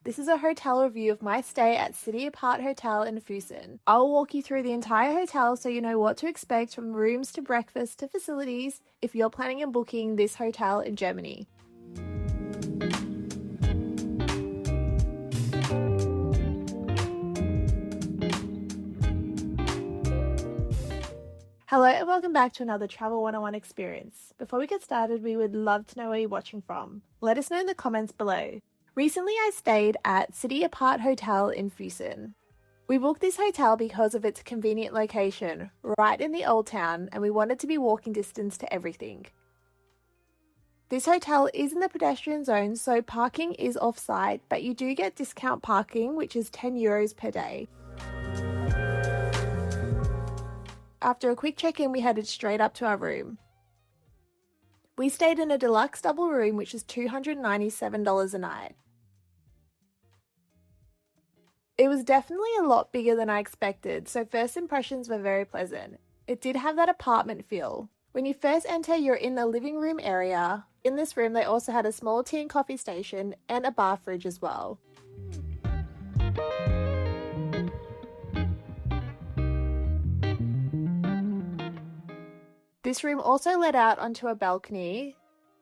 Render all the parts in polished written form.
This is a hotel review of my stay at City Apart Hotel in Füssen. I'll walk you through the entire hotel so you know what to expect from rooms to breakfast to facilities if you're planning on booking this hotel in Germany. Hello and welcome back to another Travel 101 experience. Before we get started, we would love to know where you're watching from. Let us know in the comments below. Recently, I stayed at City Apart Hotel in Füssen. We booked this hotel because of its convenient location, right in the old town, and we wanted to be walking distance to everything. This hotel is in the pedestrian zone, so parking is off-site, but you do get discount parking, which is €10 per day. After a quick check-in, we headed straight up to our room. We stayed in a deluxe double room, which is $297 a night. It was definitely a lot bigger than I expected, so first impressions were very pleasant. It did have that apartment feel. When you first enter, you're in the living room area. In this room, they also had a small tea and coffee station and a bar fridge as well. This room also led out onto a balcony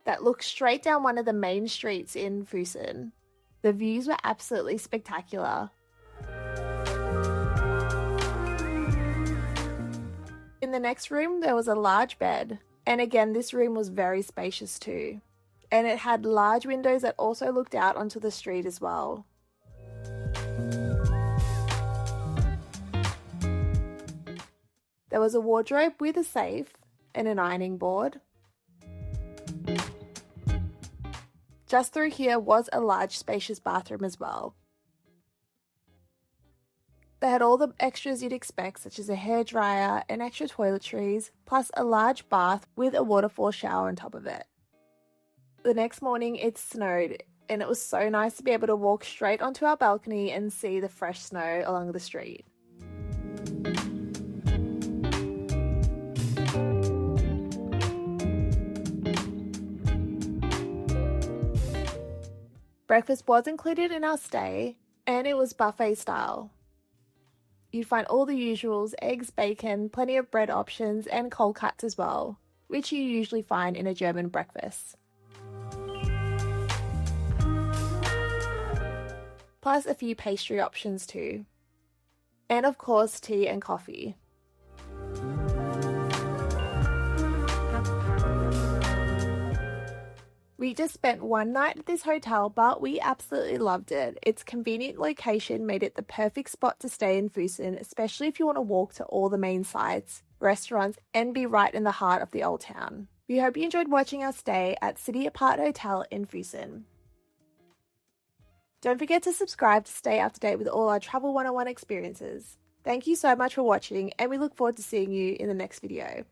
that looked straight down one of the main streets in Füssen. The views were absolutely spectacular. In the next room, there was a large bed, and again, this room was very spacious too. And it had large windows that also looked out onto the street as well. There was a wardrobe with a safe and an ironing board. Just through here was a large spacious bathroom as well. They had all the extras you'd expect, such as a hairdryer and extra toiletries, plus a large bath with a waterfall shower on top of it. The next morning it snowed, and it was so nice to be able to walk straight onto our balcony and see the fresh snow along the street. Breakfast was included in our stay, and it was buffet style. You'd find all the usuals: eggs, bacon, plenty of bread options, and cold cuts as well, which you usually find in a German breakfast. Plus a few pastry options too. And of course, tea and coffee. We just spent one night at this hotel, but we absolutely loved it. Its convenient location made it the perfect spot to stay in Füssen, especially if you want to walk to all the main sites, restaurants, and be right in the heart of the old town. We hope you enjoyed watching our stay at City Apart Hotel in Füssen. Don't forget to subscribe to stay up to date with all our Travel 101 experiences. Thank you so much for watching, and we look forward to seeing you in the next video.